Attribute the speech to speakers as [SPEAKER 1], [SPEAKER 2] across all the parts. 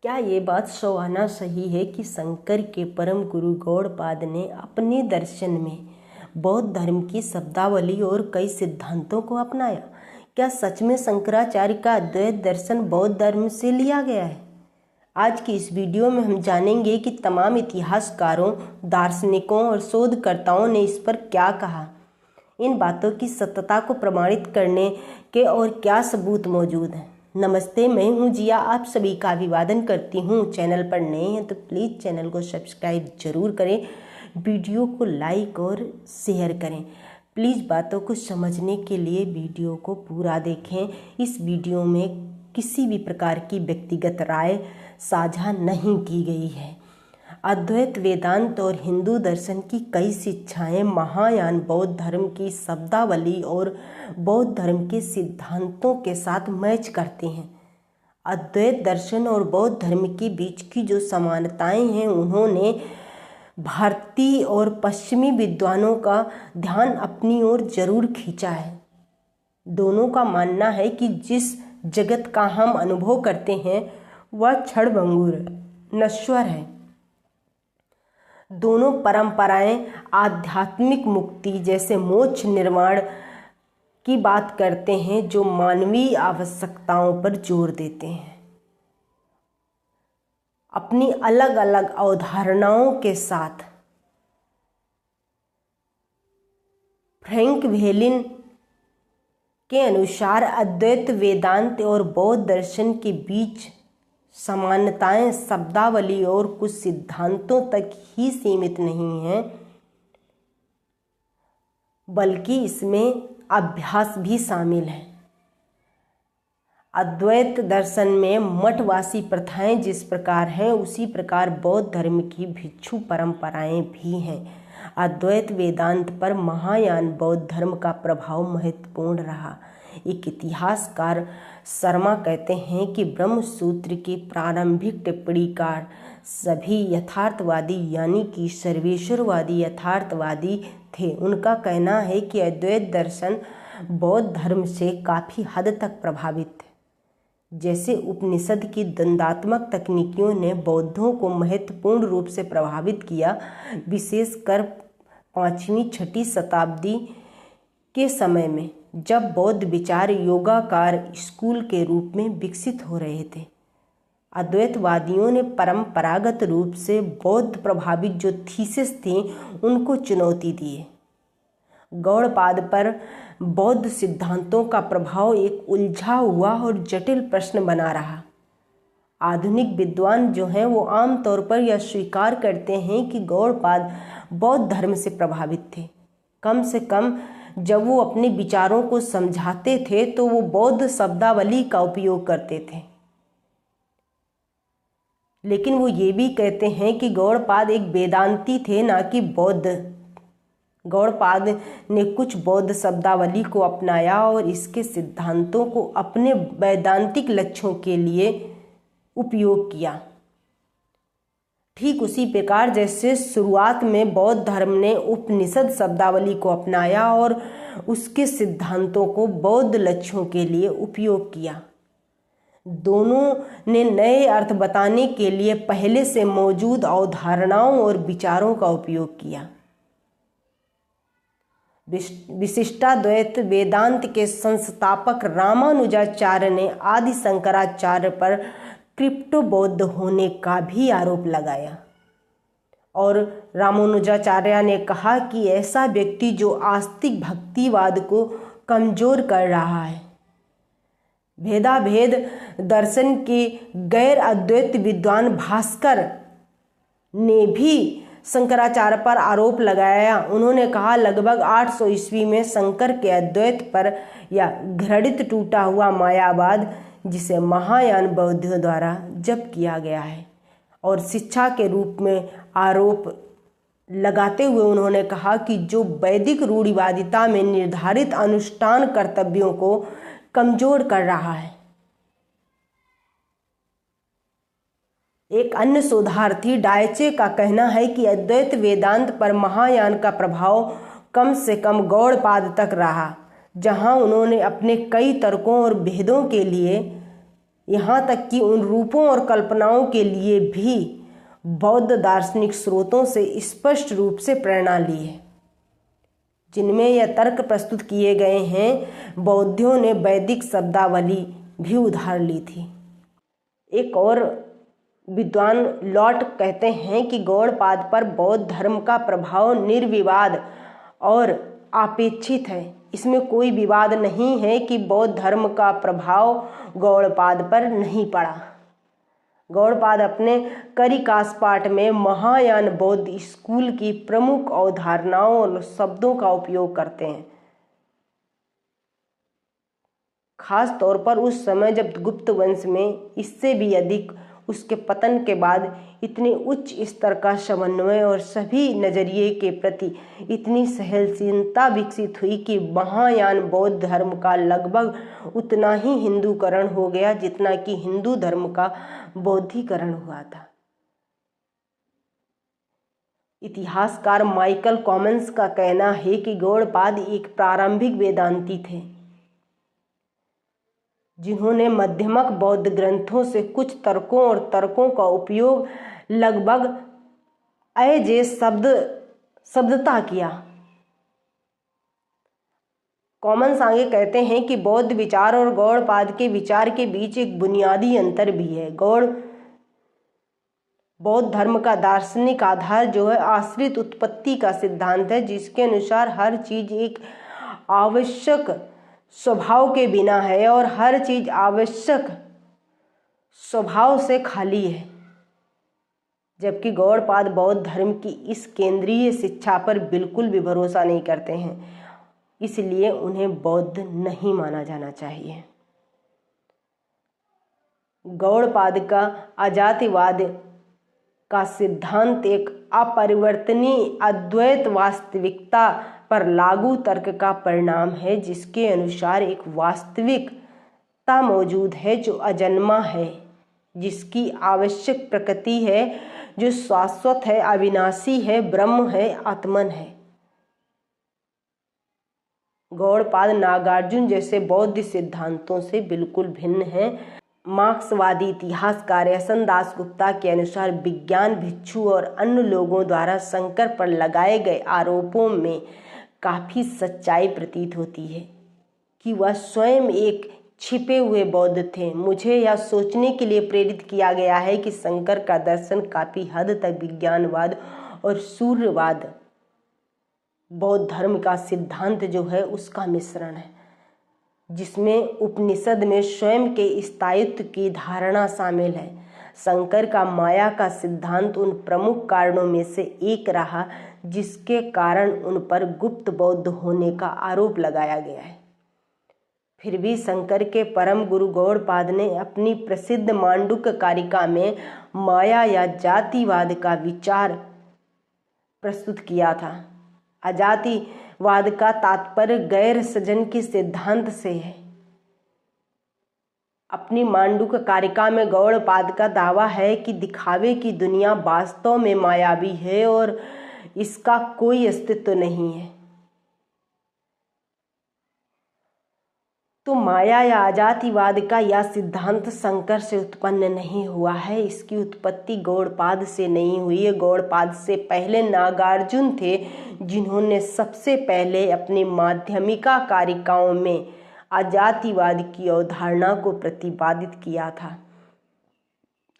[SPEAKER 1] क्या ये बात सवाना सही है कि शंकर के परम गुरु गौड़पाद ने अपने दर्शन में बौद्ध धर्म की शब्दावली और कई सिद्धांतों को अपनाया? क्या सच में शंकराचार्य का अद्वैत दर्शन बौद्ध धर्म से लिया गया है? आज की इस वीडियो में हम जानेंगे कि तमाम इतिहासकारों, दार्शनिकों और शोधकर्ताओं ने इस पर क्या कहा, इन बातों की सत्यता को प्रमाणित करने के और क्या सबूत मौजूद हैं। नमस्ते, मैं हूं जिया, आप सभी का अभिवादन करती हूं। चैनल पर नए हैं तो प्लीज़ चैनल को सब्सक्राइब जरूर करें, वीडियो को लाइक और शेयर करें। प्लीज़ बातों को समझने के लिए वीडियो को पूरा देखें। इस वीडियो में किसी भी प्रकार की व्यक्तिगत राय साझा नहीं की गई है। अद्वैत वेदांत और हिंदू दर्शन की कई शिक्षाएं महायान बौद्ध धर्म की शब्दावली और बौद्ध धर्म के सिद्धांतों के साथ मैच करते हैं। अद्वैत दर्शन और बौद्ध धर्म के बीच की जो समानताएं हैं, उन्होंने भारतीय और पश्चिमी विद्वानों का ध्यान अपनी ओर जरूर खींचा है। दोनों का मानना है कि जिस जगत का हम अनुभव करते हैं वह क्षणभंगुर, नश्वर है। दोनों परंपराएं आध्यात्मिक मुक्ति जैसे मोक्ष निर्वाण की बात करते हैं, जो मानवीय आवश्यकताओं पर जोर देते हैं। अपनी अलग अलग अवधारणाओं के साथ फ्रैंक वेलिन के अनुसार अद्वैत वेदांत और बौद्ध दर्शन के बीच समानताएं शब्दावली और कुछ सिद्धांतों तक ही सीमित नहीं हैं, बल्कि इसमें अभ्यास भी शामिल है। अद्वैत दर्शन में मठवासी प्रथाएं जिस प्रकार हैं, उसी प्रकार बौद्ध धर्म की भिक्षु परंपराएं भी हैं। अद्वैत वेदांत पर महायान बौद्ध धर्म का प्रभाव महत्वपूर्ण रहा। एक इतिहासकार शर्मा कहते हैं कि ब्रह्म सूत्र के प्रारंभिक टिप्पणीकार सभी यथार्थवादी यानी कि सर्वेश्वरवादी यथार्थवादी थे। उनका कहना है कि अद्वैत दर्शन बौद्ध धर्म से काफ़ी हद तक प्रभावित है। जैसे उपनिषद की द्वंद्वात्मक तकनीकों ने बौद्धों को महत्वपूर्ण रूप से प्रभावित किया, विशेषकर 5वीं-6वीं शताब्दी के समय में, जब बौद्ध विचार योगाकार स्कूल के रूप में विकसित हो रहे थे। अद्वैतवादियों ने परंपरागत रूप से बौद्ध प्रभावित जो थीसिस थी, उनको चुनौती दी। गौड़पाद पर बौद्ध सिद्धांतों का प्रभाव एक उलझा हुआ और जटिल प्रश्न बना रहा। आधुनिक विद्वान जो हैं वो आमतौर पर यह स्वीकार करते हैं कि गौड़पाद बौद्ध धर्म से प्रभावित थे। कम से कम जब वो अपने विचारों को समझाते थे तो वो बौद्ध शब्दावली का उपयोग करते थे। लेकिन वो ये भी कहते हैं कि गौड़पाद एक वेदांती थे, ना कि बौद्ध। गौड़पाद ने कुछ बौद्ध शब्दावली को अपनाया और इसके सिद्धांतों को अपने वैदांतिक लक्ष्यों के लिए उपयोग किया। ठीक उसी प्रकार जैसे शुरुआत में बौद्ध धर्म ने उपनिषद शब्दावली को अपनाया और उसके सिद्धांतों को बौद्ध लक्ष्यों के लिए उपयोग किया। दोनों ने नए अर्थ बताने के लिए पहले से मौजूद अवधारणाओं और विचारों का उपयोग किया। विशिष्टाद्वैत वेदांत के संस्थापक रामानुजाचार्य ने आदि शंकराचार्य पर क्रिप्टो बौद्ध होने का भी आरोप लगाया और रामानुजाचार्य ने कहा कि ऐसा व्यक्ति जो आस्तिक भक्तिवाद को कमजोर कर रहा है। भेदाभेद दर्शन के गैर अद्वैत विद्वान भास्कर ने भी शंकराचार्य पर आरोप लगाया। उन्होंने कहा, लगभग 800 ईस्वी में शंकर के अद्वैत पर या घृणित टूटा हुआ मायावाद, जिसे महायान बौद्धों द्वारा जप किया गया है, और शिक्षा के रूप में आरोप लगाते हुए उन्होंने कहा कि जो वैदिक रूढ़िवादिता में निर्धारित अनुष्ठान कर्तव्यों को कमजोर कर रहा है। एक अन्य शोधार्थी डायचे का कहना है कि अद्वैत वेदांत पर महायान का प्रभाव कम से कम गौड़पाद तक रहा, जहां उन्होंने अपने कई तर्कों और भेदों के लिए यहाँ तक कि उन रूपों और कल्पनाओं के लिए भी बौद्ध दार्शनिक स्रोतों से स्पष्ट रूप से प्रेरणा ली है। जिनमें यह तर्क प्रस्तुत किए गए हैं, बौद्धियों ने वैदिक शब्दावली भी उधार ली थी। एक और विद्वान लॉट कहते हैं कि गौड़पाद पर बौद्ध धर्म का प्रभाव निर्विवाद और अपेक्षित है। इसमें कोई विवाद नहीं है कि बौद्ध धर्म का प्रभाव गौड़पाद पर नहीं पड़ा। गौड़पाद अपने करिकासपाठ में महायान बौद्ध स्कूल की प्रमुख अवधारणाओं और शब्दों का उपयोग करते हैं, खास तौर पर उस समय जब गुप्त वंश में इससे भी अधिक उसके पतन के बाद इतने उच्च स्तर का समन्वय और सभी नजरिए के प्रति इतनी सहनशीलता विकसित हुई कि महायान बौद्ध धर्म का लगभग उतना ही हिंदूकरण हो गया जितना कि हिंदू धर्म का बौद्धीकरण हुआ था। इतिहासकार माइकल कॉमन्स का कहना है कि गौड़पाद एक प्रारंभिक वेदांती थे, जिन्होंने मध्यमक बौद्ध ग्रंथों से कुछ तर्कों और तर्कों का उपयोग लगभग अजेय शब्दता किया। कॉमन्स आगे कहते हैं कि बौद्ध विचार और गौड़पाद के विचार के बीच एक बुनियादी अंतर भी है। बौद्ध धर्म का दार्शनिक आधार जो है आश्रित उत्पत्ति का सिद्धांत है, जिसके अनुसार हर चीज एक आवश्यक स्वभाव के बिना है और हर चीज आवश्यक स्वभाव से खाली है। जबकि गौड़पाद बौद्ध धर्म की इस केंद्रीय शिक्षा पर बिल्कुल भी भरोसा नहीं करते हैं, इसलिए उन्हें बौद्ध नहीं माना जाना चाहिए। गौड़पाद का अजातिवाद का सिद्धांत एक अपरिवर्तनीय अद्वैत वास्तविकता पर लागू तर्क का परिणाम है, जिसके अनुसार एक वास्तविकता मौजूद है जो अजन्मा है, जिसकी आवश्यक प्रकृति है, जो शाश्वत है, अविनाशी है, ब्रह्म है, आत्मन है। गौड़पाद नागार्जुन जैसे बौद्ध सिद्धांतों से बिल्कुल भिन्न है। मार्क्सवादी इतिहासकार एसन दासगुप्ता के अनुसार विज्ञान भिक्षु और अन्य लोगों द्वारा शंकर पर लगाए गए आरोपों में काफी सच्चाई प्रतीत होती है कि वह स्वयं एक छिपे हुए बौद्ध थे। मुझे यह सोचने के लिए प्रेरित किया गया है कि शंकर का दर्शन काफी हद तक विज्ञानवाद और सूर्यवाद बौद्ध धर्म का सिद्धांत जो है उसका मिश्रण है, जिसमें उपनिषद में स्वयं के स्थायित्व की धारणा शामिल है। शंकर का माया का सिद्धांत उन प्रमुख कारणों में से एक रहा जिसके कारण उन पर गुप्त बौद्ध होने का आरोप लगाया गया है। फिर भी शंकर के परम गुरु गौड़पाद ने अपनी प्रसिद्ध मांडुक्य कारिका में माया या जातिवाद का विचार प्रस्तुत किया था। अजातिवाद का तात्पर्य गैर सृजन के सिद्धांत से है। अपनी मांडुक्य कारिका में गौड़पाद का दावा है कि दिखावे की दुनिया वास्तव में मायावी है और इसका कोई अस्तित्व नहीं है। तो माया या अजातिवाद का यह सिद्धांत शंकर से उत्पन्न नहीं हुआ है, इसकी उत्पत्ति गौड़पाद से नहीं हुई है। गौड़पाद से पहले नागार्जुन थे, जिन्होंने सबसे पहले अपनी माध्यमिका कारिकाओं में अजातिवाद की अवधारणा को प्रतिपादित किया था।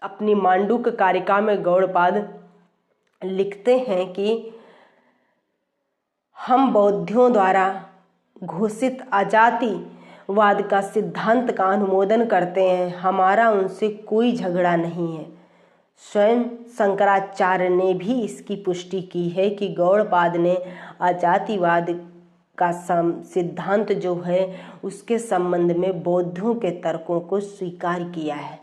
[SPEAKER 1] अपनी मांडुक्य कारिका में गौड़पाद लिखते हैं कि हम बौद्धियों द्वारा घोषित अजातिवाद का सिद्धांत का अनुमोदन करते हैं, हमारा उनसे कोई झगड़ा नहीं है। स्वयं शंकराचार्य ने भी इसकी पुष्टि की है कि गौड़पाद ने अजातिवाद का सिद्धांत जो है उसके संबंध में बौद्धों के तर्कों को स्वीकार किया है।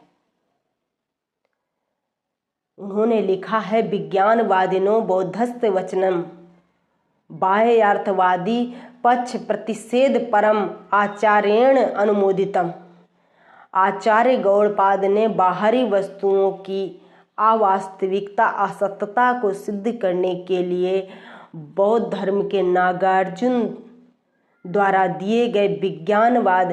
[SPEAKER 1] उन्होंने लिखा है, विज्ञानवादिनो बौद्धस्य वचनम बाह्यार्थवादी पक्ष प्रतिषेध परम आचार्येण अनुमोदितम। आचार्य गौड़पाद ने बाहरी वस्तुओं की अवास्तविकता असत्यता को सिद्ध करने के लिए बौद्ध धर्म के नागार्जुन द्वारा दिए गए विज्ञानवाद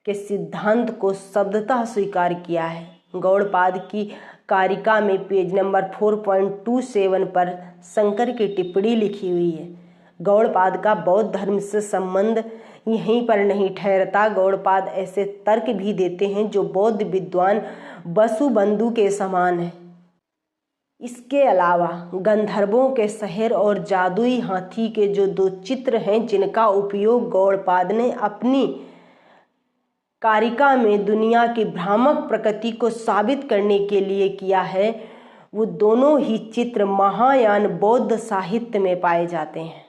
[SPEAKER 1] के सिद्धांत को शब्दतः स्वीकार किया है। गौड़पाद की कारिका में पेज नंबर 4.27 पर शंकर की टिप्पणी लिखी हुई है। गौड़पाद का बौद्ध धर्म से संबंध यहीं पर नहीं ठहरता। गौड़पाद ऐसे तर्क भी देते हैं जो बौद्ध विद्वान वसुबंधु के समान है। इसके अलावा गंधर्वों के शहर और जादुई हाथी के जो 2 चित्र हैं जिनका उपयोग गौड़पाद ने अपनी कारिका में दुनिया की भ्रामक प्रकृति को साबित करने के लिए किया है, वो दोनों ही चित्र महायान बौद्ध साहित्य में पाए जाते हैं।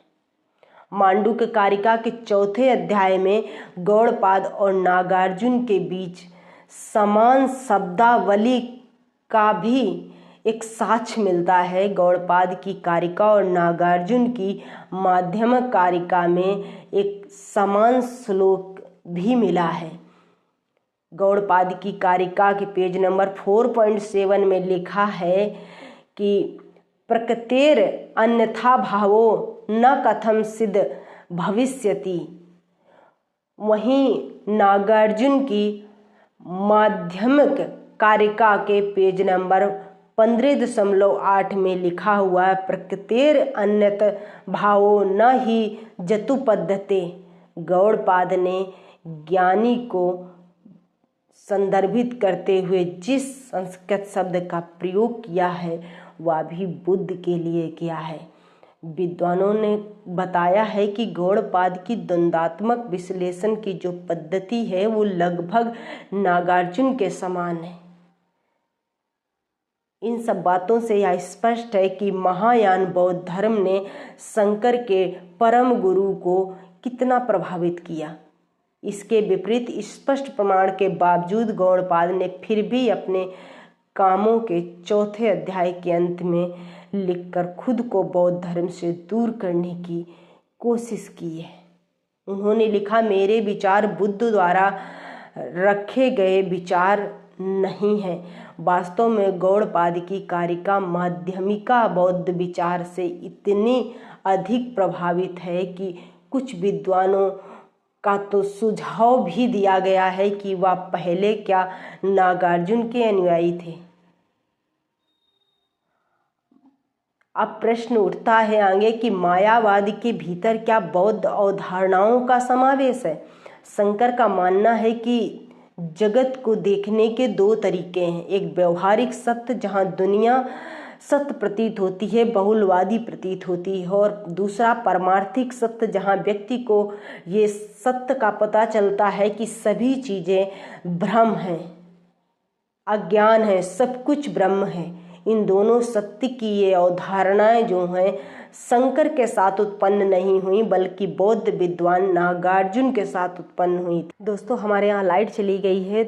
[SPEAKER 1] मांडुक कारिका के 4थे अध्याय में गौड़पाद और नागार्जुन के बीच समान शब्दावली का भी एक साक्ष्य मिलता है। गौड़पाद की कारिका और नागार्जुन की माध्यमिक कारिका में एक समान श्लोक भी मिला है। गौड़पाद की कारिका के पेज नंबर 4.7 में लिखा है कि प्रकृतेर अन्यथा भावो न कथम सिद्ध भविष्यति। वहीं नागार्जुन की माध्यमिक कारिका के पेज नंबर 15.8 में लिखा हुआ है प्रकृतेर अन्यत भावो न ही जतुपद्धते। गौड़पाद ने ज्ञानी को संदर्भित करते हुए जिस संस्कृत शब्द का प्रयोग किया है वह भी बुद्ध के लिए किया है। विद्वानों ने बताया है कि गौड़पाद की द्वंद्वात्मक विश्लेषण की जो पद्धति है वो लगभग नागार्जुन के समान है। इन सब बातों से यह स्पष्ट है कि महायान बौद्ध धर्म ने शंकर के परम गुरु को कितना प्रभावित किया। इसके विपरीत स्पष्ट प्रमाण के बावजूद गौड़पाद ने फिर भी अपने कामों के 4थे अध्याय के अंत में लिखकर खुद को बौद्ध धर्म से दूर करने की कोशिश की है। उन्होंने लिखा, मेरे विचार बुद्ध द्वारा रखे गए विचार नहीं है। वास्तव में गौड़पाद की कारिका माध्यमिका बौद्ध विचार से इतनी अधिक प्रभावित है कि कुछ विद्वानों का तो सुझाव भी दिया गया है कि वह पहले क्या नागार्जुन के अनुयायी थे। अब प्रश्न उठता है आगे कि मायावाद के भीतर क्या बौद्ध अवधारणाओं का समावेश है। शंकर का मानना है कि जगत को देखने के 2 तरीके हैं। एक व्यवहारिक सत्य जहां दुनिया सत्य प्रतीत होती है, बहुलवादी प्रतीत होती है, और दूसरा परमार्थिक सत्य जहां व्यक्ति को ये सत्य का पता चलता है कि सभी चीजें भ्रम हैं, अज्ञान है, सब कुछ ब्रह्म है। इन दोनों सत्य की ये अवधारणाएं जो हैं शंकर के साथ उत्पन्न नहीं हुई बल्कि बौद्ध विद्वान नागार्जुन के साथ उत्पन्न हुई। दोस्तों हमारे यहाँ लाइट चली गई है।